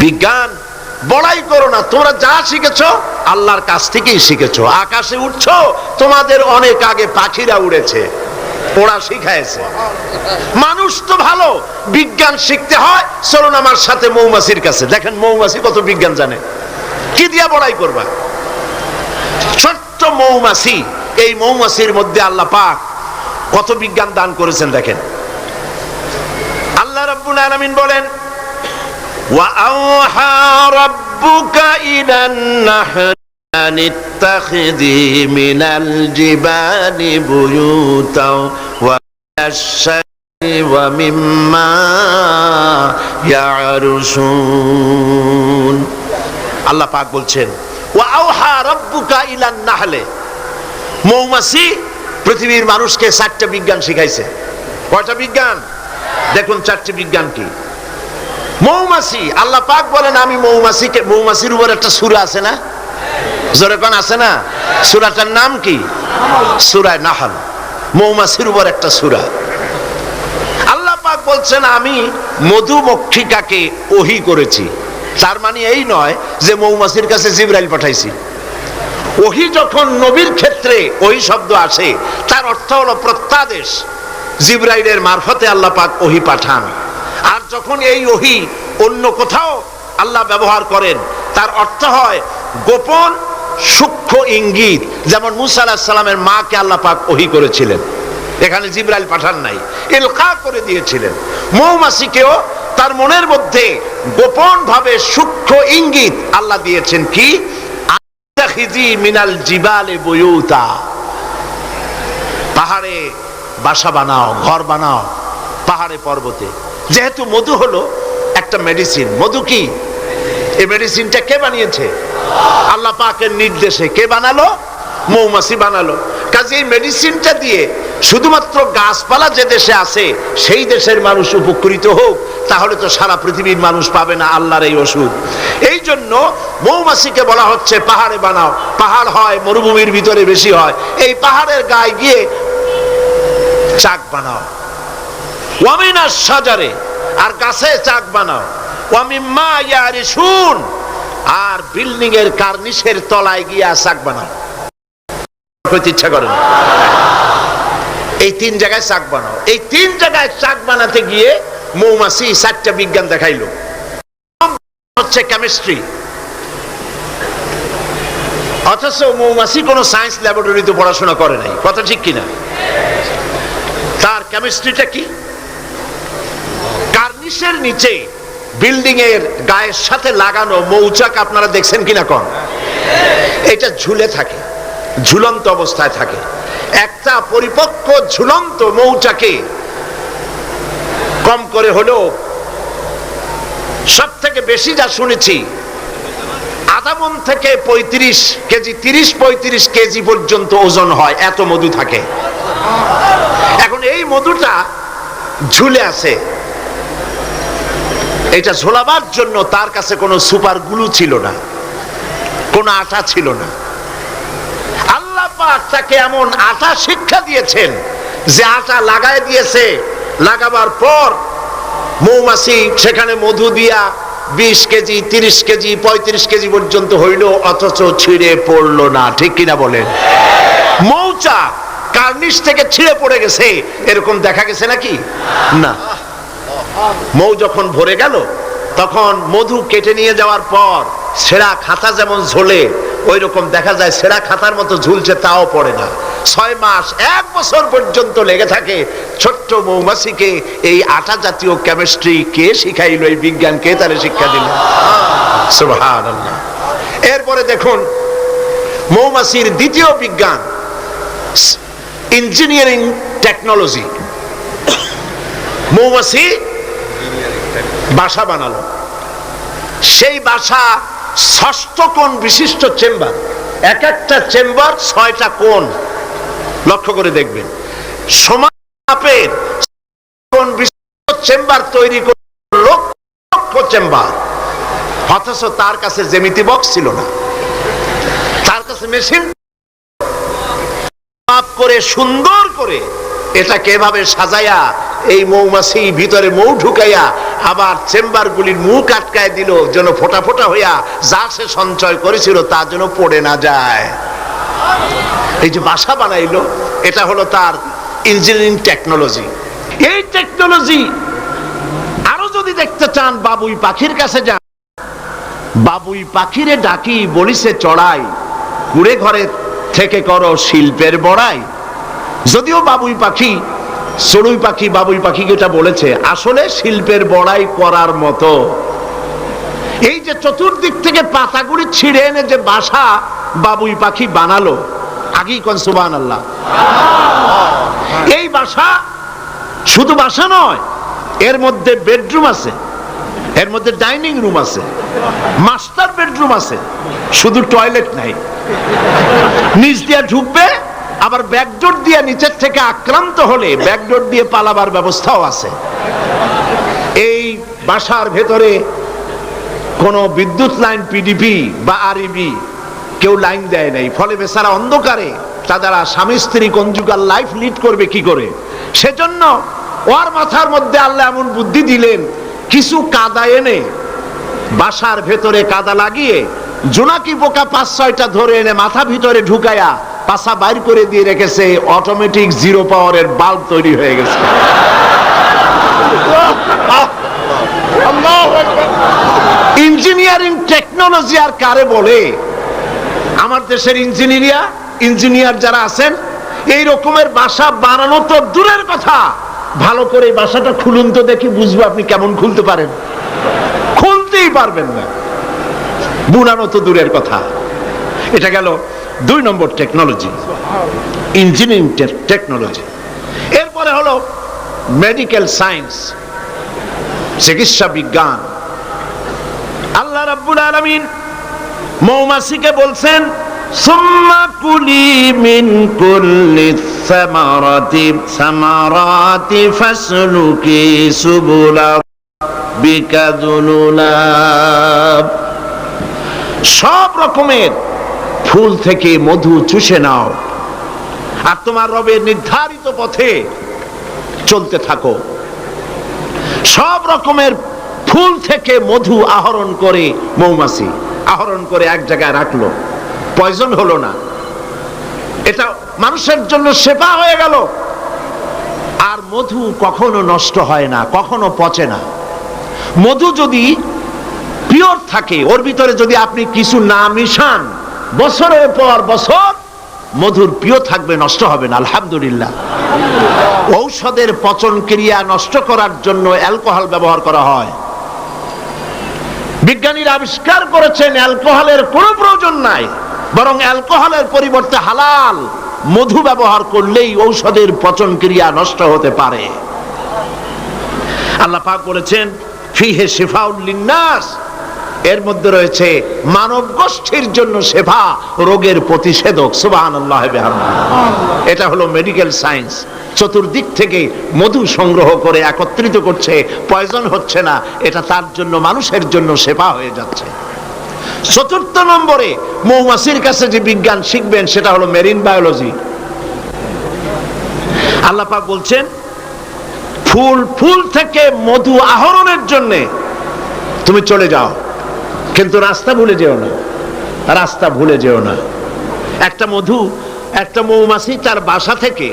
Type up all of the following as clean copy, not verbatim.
বিজ্ঞান বড়াই করো না, তোমরা যা শিখেছো আল্লাহর কাছ থেকেই শিখেছো। আকাশে উঠছো, তোমাদের অনেক আগে পাখিরা উড়েছে, ওরা শিখাইছে। মানুষ তো ভালো, বিজ্ঞান শিখতে হয়, চলুন আমার সাথে মৌমাছির কাছে, দেখেন মৌমাছি কত বিজ্ঞান জানে। কি দিয়া বড়াই করবা? ছোট্ট মৌমাছি, এই মৌমাছির মধ্যে আল্লাহ পাক কত বিজ্ঞান দান করেছেন দেখেন। আল্লাহ রাব্বুল আলামিন বলেন, ওয়া আওহা রাব্বুকা ইলান নাহল আন ইত্তাখিযি মিনাল জিবালি বুয়ুতাও ওয়া আশ-শাজরি ওয়া মিম্মা ইয়ারুশুন। আল্লাহ পাক বলছেন, ওয়া আওহা রাব্বুকা ইলান নাহলে, মৌমাছি পৃথিবীর মানুষকে 4টা বিজ্ঞান শিখাইছে। কয়টা বিজ্ঞান? দেখুন 4টি বিজ্ঞান কি। মৌমাছি, আল্লাহ পাক বলেন আমি মৌমাছিকে, মৌমাছির উপর একটা সূরা আছে না, জোরে কোন আছে না? সূরাটার নাম কি? সূরা নাহল। মৌমাছির উপর একটা সূরা। আল্লাহ পাক বলছেন আমি মধুমক্ষিকাকে ওহী করেছি। তার মানে এই নয় যে মৌমাছির কাছে জিবরাইল পাঠাইছি। ওহী যখন নবীর ক্ষেত্রে ওহী শব্দ আসে, তার অর্থ হলো প্রত্যাদেশ। জিবরাইলের মারফতে আল্লাহ পাক ওহী পাঠান। আর যখন এই ওহী অন্য কোথাও আল্লাহ ব্যবহার করেন, তার অর্থ হয় গোপন সূক্ষ্ম ইঙ্গিত। যেমন মুসা আলাইহিস সালামের মাকে আল্লাহ পাক ওহী করেছিলেন, এখানে জিবরাইল পাঠান নাই, ইলকা করে দিয়েছিলেন। মৌমাছিকেও তার মনের মধ্যে গোপন ভাবে সূক্ষ্ম ইঙ্গিত আল্লাহ দিয়েছেন কি, আত্তাখিজি মিনাল জিবালে বুয়ুতা, পাহাড়ে বাসা বানাও, ঘর বানাও পাহাড়ে পর্বতে। যেহেতু মধু হলো একটা মেডিসিন, মধু কি? এই মেডিসিনটা কে বানিয়েছে? আল্লাহ পাকের নির্দেশে। কে বানালো? মৌমাছি বানালো। কাজে এই মেডিসিনটা দিয়ে শুধুমাত্র গাছপালা যে দেশে আছে সেই দেশের মানুষ উপকৃত হোক, তাহলে তো সারা পৃথিবীর মানুষ পাবে না আল্লাহর এই ওষুধ। এই জন্য মৌমাছিকে বলা হচ্ছে পাহাড়ে বানাও। পাহাড় হয় মরুভূমির ভিতরে বেশি হয়, এই পাহাড়ের গায়ে গিয়ে চাক বানাও। ওয়ামিনাশ শাজারে, আর গাছে চাক বানাও। ওয়ামিম্মা ইয়ারিশুন, আর বিল্ডিং এর কার্নিশের তলায় গিয়ে চাক বানাও। কইতে ইচ্ছা করে না? এই 3 জায়গায় চাক বানাও। এই 3 জায়গায় চাক বানাতে গিয়ে মৌমাছি 4টা বিজ্ঞান দেখাইলো। হচ্ছে কেমিস্ট্রি। অথচ মৌমাছি কোনো সায়েন্স ল্যাবরেটরিতে পড়াশোনা করে নাই, কথা ঠিক কিনা? তার কেমিস্ট্রিটা কি? কার্নিশের নিচে বিল্ডিং এর গায়ের সাথে লাগানো মৌচাক আপনারা দেখছেন কিনা কোন? এটা ঝুলে থাকে, ঝুলন্ত অবস্থায় থাকে। একটা পরিপক্ক ঝুলন্ত মৌচাকে কম করে হলেও সব থেকে বেশি যা শুনেছি আধা মণ থেকে 35 কেজি, 30-35 কেজি পর্যন্ত ওজন হয়, এত মধু থাকে। এখন এই মধুটা ঝুলে আছে। এটা ঝোলাবার জন্য তার কাছে কোনো সুপার গ্লু ছিল না, কোনো আটা ছিল না। আল্লাহ পাক তাকে এমন আটা শিক্ষা দিয়েছেন যে আটা লাগায় দিয়েছে, লাগাবার পর মৌমাছি সেখানে মধু দিয়া 20 কেজি, 30 কেজি, 35 কেজি পর্যন্ত হইল, অথচ ছিঁড়ে পড়লো না। ঠিক কিনা বলেন? মৌচাক কার্নিশ থেকে ছিঁড়ে পড়ে গেছে এরকম দেখা গেছে নাকি? না। মৌ যখন ভরে গেল, তখন মধু কেটে নিয়ে যাওয়ার পর ছেঁড়া খাতা যেমন ঝোলে, ওই রকম দেখা যায় ছেঁড়া খাতার মতো ঝুলছে, তাও পড়ে না। 6 মাস 1 বছর পর্যন্ত লেগে থাকে। ছোট্ট মৌমাছিকে এই আটা জাতীয় কেমিস্ট্রি কে শিখাইল? এই বিজ্ঞান কে তারে শিক্ষা দিল? সুবহানাল্লাহ। এরপরে দেখুন মৌমাছির দ্বিতীয় বিজ্ঞান, ইঞ্জিনিয়ারিং টেকনোলজি। মৌমাছি বাসা বানালো। সেই বাসা 6 কোণ বিশিষ্ট চেম্বার, এক একটা চেম্বার 6টা কোণ। লক্ষ্য করে দেখবেন, সমান মাপের কোণ বিশিষ্ট চেম্বার তৈরি করে লক্ষ চেম্বার। অথচ তার কাছে জ্যামিতি বক্স ছিল না, তার কাছে মেশিন মাপ করে সুন্দর করে এটাকে এভাবে সাজায়া এই মৌমাছি ভিতরে মৌ ঢুকাইয়া আবার চেম্বারগুলির মুখ আটকায় দিল, যেন ফোটা ফোটা হইয়া যা সে সঞ্চয় করেছিল তা যেন পড়ে না যায়। এই যে বাসা বানাইলো, এটা হলো তার ইঞ্জিনিয়ারিং টেকনোলজি। এই টেকনোলজি আরো যদি দেখতে চান, বাবুই পাখির কাছে যান। বাবুই পাখিরে ডাকি, বলিছে চড়াই, কুড়ে ঘরে থেকে করো শিল্পের বড়াই। যদিও বাবুই পাখি, চড়ুই পাখি বাবুই পাখিকে এটা বলেছে, আসলে শিল্পের বড়াই করার মতো। এই যে চতুর্দিক থেকে পাতাগুলি ছিঁড়ে এনে যে বাসা বাবুই পাখি বানালো, আগেই কোন সুবহানাল্লাহ। এই বাসা শুধু বাসা নয়, এর মধ্যে বেডরুম আছে, এর মধ্যে ডাইনিং রুম আছে, মাস্টার বেডরুম আছে, শুধু টয়লেট নাই। নিচ দিয়ে ঢুকবে, আবার ব্যাকডোর দিয়ে নিচের থেকে আক্রান্ত হলে ব্যাকডোর দিয়ে পালাবার ব্যবস্থাও আছে। এই বাসার ভেতরে কোনো বিদ্যুৎ লাইন পিডিপি বা আরইবি কেউ লাইন দেয় নাই, ফলে বেচারা অন্ধকারে তারা স্বামী স্ত্রী কনজুগাল লাইফ লিড করবে কি করে। সেজন্য ওর মাথার মধ্যে আল্লাহ এমন বুদ্ধি দিলেন, কিছু কাদা এনে বাসার ভেতরে কাদা লাগিয়ে জোনাকি পোকা 5-6টা ধরে এনে মাথা ভিতরে ঢুকায়া পাছা বাইর করে দিয়ে রেখেছে। অটোমেটিক 0 পাওয়ারের বাল্ব তৈরি হয়ে গেছে। ইঞ্জিনিয়ারিং টেকনোলজি আর কারে বলে? আমার দেশের ইঞ্জিনিয়ার যারা আছেন, এই রকমের বাসা বানানো তো দূরের কথা, ভালো করে বাসাটা খুলুন তো দেখি, বুঝবো আপনি কেমন খুলতে পারেন। খুলতেই পারবেন না, বুনানো তো দূরের কথা। এটা গেল 2 নম্বর টেকনোলজি, ইঞ্জিনিয়ারিং টেকনোলজি। এরপরে হলো মেডিকেল সায়েন্স, চিকিৎসা বিজ্ঞান। আল্লাহ রাব্বুল আলামিন মৌমাছিকে বলছেন, সুম্মা কুলি মিন কুল্লি সামারাতি ফাসলুকি সুবুলা বিকা যুলুলা। সব রকমের ফুল থেকে মধু চুষে নাও আর তোমার রবের নির্ধারিত পথে চলতে থাকো। সব রকমের ফুল থেকে মধু আহরণ করে মৌমাছি আহরণ করে এক জায়গায় রাখলো, পয়জন হলো না, এটা মানুষের জন্য সেবা হয়ে গেল। আর মধু কখনো নষ্ট হয় না, কখনো পচে না। মধু যদি পিওর থাকে, ওর ভিতরে যদি আপনি কিছু না মিশান, বছরের পর বছর মধুর পিওর থাকবে, নষ্ট হবে না। আলহামদুলিল্লাহ। ঔষধের পচন ক্রিয়া নষ্ট করার জন্য অ্যালকোহল ব্যবহার করা হয়। বিজ্ঞানীরা আবিষ্কার করেছেন অ্যালকোহলের কোনো প্রয়োজন নাই, বরং অ্যালকোহলের পরিবর্তে হালাল মধু ব্যবহার করলেই ঔষধের পচন ক্রিয়া নষ্ট হতে পারে। আল্লাহ পাক বলেছেন, ফিহে শিফাউল লিন্নাস, এর মধ্যে রয়েছে মানব গোষ্ঠীর জন্য সেবা, রোগের প্রতিষেধক। সুবহানাল্লাহ বিহামদিহি। এটা হলো মেডিকেল সায়েন্স। চতুর্দিক থেকে মধু সংগ্রহ করে একত্রিত করছে, পয়জন হচ্ছে না, এটা তার জন্য, মানুষের জন্য সেবা হয়ে যাচ্ছে। 4র্থ নম্বরে মৌমাছির কাছে যে বিজ্ঞান শিখবেন সেটা হলো মেরিন বায়োলজি। আল্লাহ পাক বলছেন, ফুল থেকে মধু আহরণের জন্য তুমি চলে যাও, কিন্তু রাস্তা ভুলে যেও না, রাস্তা ভুলে যেও না। একটা মৌমাছি তার বাসা থেকে,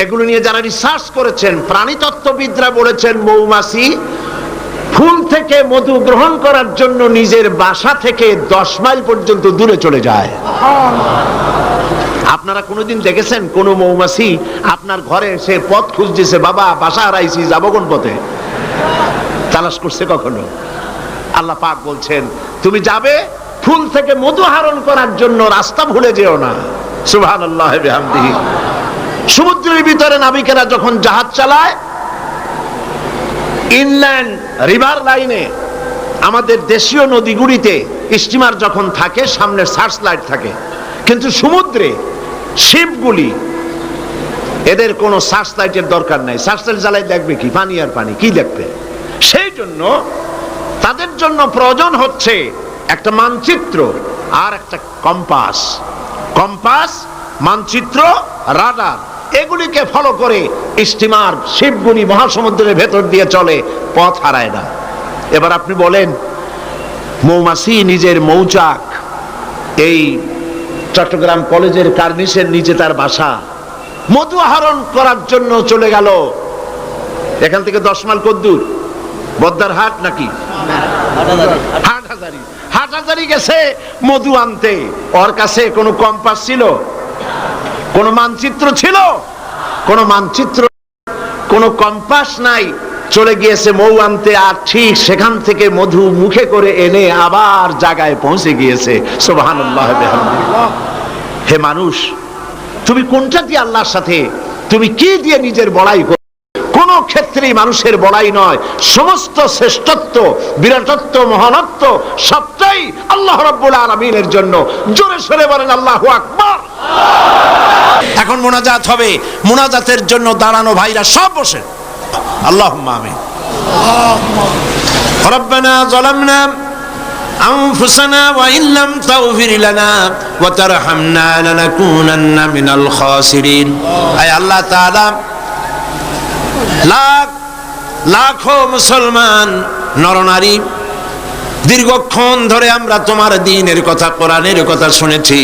এগুলো নিয়ে যারা রিসার্চ করেছেন, প্রাণীতত্ত্ববিদরা বলেছেন, মৌমাছি ফুল থেকে মধু গ্রহণ করার জন্য নিজের বাসা থেকে 10 মাইল পর্যন্ত দূরে চলে যায়। আপনারা কোনোদিন দেখেছেন কোন মৌমাছি আপনার ঘরে এসে পথ খুঁজতেছে, বাবা বাসা হারাইছি, যাবো কোন পথে, তালাশ করছে কখনো? আল্লাহ পাক বলছেন, তুমি যাবে ফুল থেকে মধু আহরণ করার জন্য, রাস্তা ভুলে যেও না। সুবহানাল্লাহ বিহামদিহি। সমুদ্রের ভিতরে নাবিকেরা যখন জাহাজ চালায়, ইনল্যান্ড রিভার লাইনে, আমাদের দেশীয় নদীগুলিতে স্টিমার যখন থাকে, সামনে সার্চ লাইট থাকে, কিন্তু সমুদ্রে শিপগুলি, এদের কোনো সার্চ লাইটের দরকার নাই। সার্চ লাইট জ্বালাই দেখবে কি? পানি আর পানি, কি দেখবে? সেই জন্য তাদের জন্য প্রয়োজন হচ্ছে একটা মানচিত্র আর একটা কম্পাস। কম্পাস, মানচিত্র, রাডার, এগুলিকে ফলো করে স্টিমার শিবগুনি মহাসমুদ্রের ভেতর দিয়ে চলে, পথ হারায় না। এবার আপনি বলেন, মৌমাছি নিজের মৌচাক, এই চট্টগ্রাম কলেজের কার্নিসের নিচে তার বাসা, মধু আহরণ করার জন্য চলে গেল। এখান থেকে 10 মাইল কদ্দূর? বদ্দার হাট নাকি হাটহাজারি? হাটহাজারি গেছে মধু আনতে। ওর কাছে কোনো কম্পাস ছিল? কোনো মানচিত্র ছিল? কোনো মানচিত্র, কোনো কম্পাস নাই। চলে গিয়েছে মৌ আনতে, আর ঠিক সেখান থেকে মধু মুখে করে এনে আবার জায়গায় পৌঁছে গিয়েছে। সুবহানাল্লাহ বিহামদিহি। হে মানুষ, তুমি কোনটা দিয়ে আল্লাহর সাথে, তুমি কি দিয়ে নিজের বড়াই করো? কোন ক্ষেত্রেই মানুষের বড়াই নয়, সমস্ত শ্রেষ্ঠত্ব, বিরাটত্ব, মহানত্ব সবটাই আল্লাহ রাব্বুল আলামিনের জন্য। জোরে সরে বলেন আল্লাহু আকবার। এখন মুনাজাত হবে, মুনাজাতের জন্য দাঁড়ানো ভাইরা সব বসে। আল্লাহুম্মা আমিন। রব্বানা যালামনা أنفسنا وإن لم تغفر لنا وترحمنا لنكونن من الخاسرين। أي الله تعالى লাখ লাখো মুসলমান নরনারী দীর্ঘক্ষণ ধরে আমরা তোমার দ্বীনের কথা, কোরআনের কথা শুনেছি।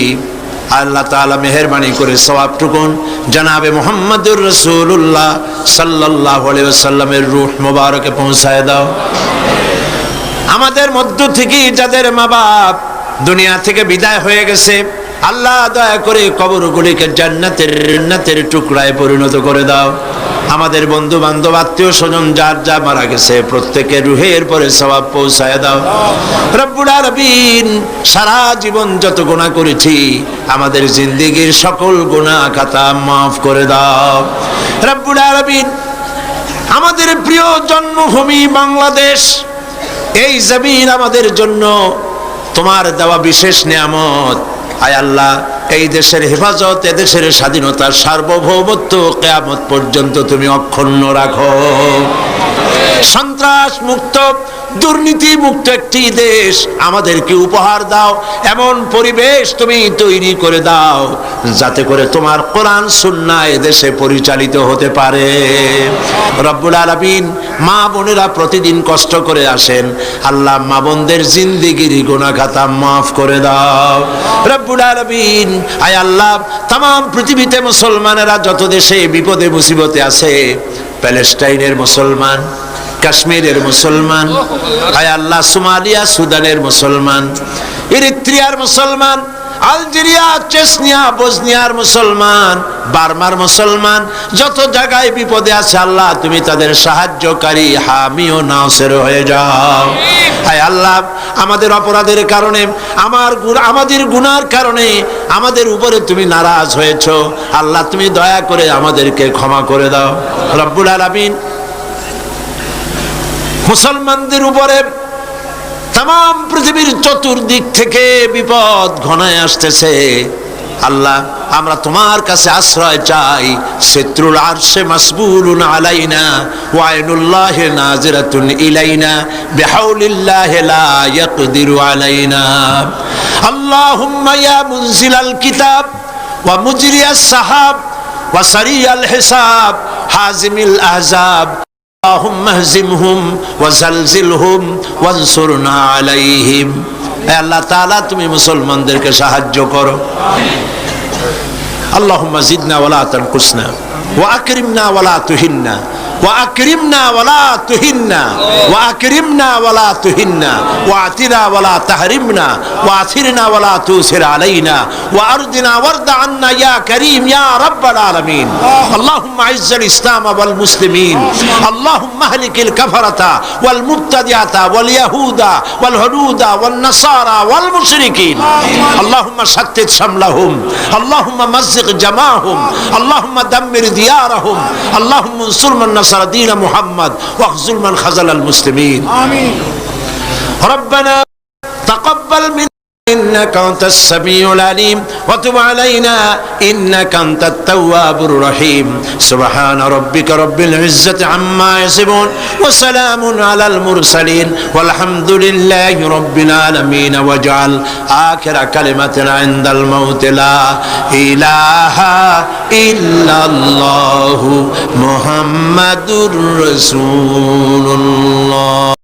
আল্লাহ তাআলা মেহেরবানি করে সওয়াবটুকুন জনাবে মুহাম্মদুর রাসূলুল্লাহ সাল্লাল্লাহু আলাইহি ওয়াসাল্লামের রূহ মুবারকে পৌঁছায় দাও। আমাদের মধ্য থেকে যাদের মা বাপ দুনিয়া থেকে বিদায় হয়ে গেছে, আল্লাহ দয়া করে কবরগুলিকে জান্নাতের টুকরায় পরিণত করে দাও। আমাদের বন্ধু বান্ধব, আত্মীয় স্বজন যার যা মারা গেছে প্রত্যেকের রুহের পরে সওয়াব পৌঁছায় দাও। রব্বুল আলামিন, সারা জীবন যত গুনাহ করেছি আমাদের জিন্দেগীর সকল গুনাহ খাতা মাফ করে দাও। রব্বুল আলামিন, আমাদের প্রিয় জন্মভূমি বাংলাদেশ, এই জমিন আমাদের জন্য তোমার দেওয়া বিশেষ নিয়ামত। আয় আল্লাহ, এই দেশের হেফাজত, এদেশের স্বাধীনতার সার্বভৌমত্ব কিয়ামত পর্যন্ত তুমি অক্ষুণ্ণ রাখো। সন্ত্রাস মুক্ত, দুর্নীতি মুক্ত একটি দেশ আমাদেরকে উপহার দাও। এমন পরিবেশ তুমি তৈরি করে দাও যাতে করে তোমার কোরআন সুন্নাহ এদেশে পরিচালিত হতে পারে। রব্বুল আলামিন, মা বোনেরা প্রতিদিন কষ্ট করে আসেন, আল্লাহ মা বোনদের জিন্দেগির গুনাহ খাতা মাফ করে দাও। রব্বুল আলামিন, আয় আল্লাহ, तमाम পৃথিবীতে মুসলমানেরা যত দেশে বিপদে মুসিবতে আছে, প্যালেস্টাইনের মুসলমান, কাশ্মীরের মুসলমান, আয় আল্লাহ, সোমালিয়া সুদানের মুসলমান, এরিত্রিয়ার মুসলমান, আলজেরিয়া, চেচনিয়া, বসনিয়ার মুসলমান, বার্মার মুসলমান, যত জায়গায় বিপদে আছে আল্লাহ তুমি তাদের সাহায্যকারী, হামি ও নাসির হয়ে যাও। আয় আল্লাহ, আমাদের অপরাধের কারণে, আমাদের গুনার কারণে আমাদের উপরে তুমি নারাজ হয়েছো, আল্লাহ তুমি দয়া করে আমাদেরকে ক্ষমা করে দাও। রব্বুল আলামিন, মুসলমানদের উপরে तमाम পৃথিবীর চতুর্দিক থেকে বিপদ ঘনায় আসতেছে। আল্লাহ, আমরা তোমার কাছে আশ্রয় চাই। সিত্রুল আরশে মাসবুলুন আলাইনা ওয়া আইনুল্লাহি নাজিরাতুন ইলাইনা বিহাউলিল্লাহি লা ইয়াকদিরু আলাইনা। আল্লাহুম্মা ইয়া মুনজিলাল কিতাব ওয়া মুজরিয়াস সাহাব ওয়া সারিয়াল হিসাব হাজিমিল আহজাব اللهم اهزمهم وزلزلهم وانصرنا عليهم। اے اللہ تعالی তুমি মুসলমানদেরকে সাহায্য করো। اللهم زدنا ولا تنقصنا واكرمنا ولا تهنا واكرمنا ولا تهنا واكرمنا ولا تهنا واعطنا ولا تحرمنا واثرنا ولا تؤثر علينا وارضنا وارض عنا يا كريم يا رب العالمين। اللهم اعز الاسلام والمسلمين، اللهم اهلك الكفرة والمبتدعة واليهود والهنود والنصارى والمشركين، اللهم شتت شملهم، اللهم مزق جماعهم، اللهم دمر ديارهم، اللهم انصر من نصر دين محمد واخذل من خذل المسلمين. آمين. ربنا تقبل منا إنك أنت السميع العليم وتب علينا إنك أنت التواب الرحيم سبحان ربك رب العزة عما يصفون وسلام على المرسلين والحمد لله رب العالمين واجعل آخر كلمتنا عند الموت لا إله إلا الله محمد رسول الله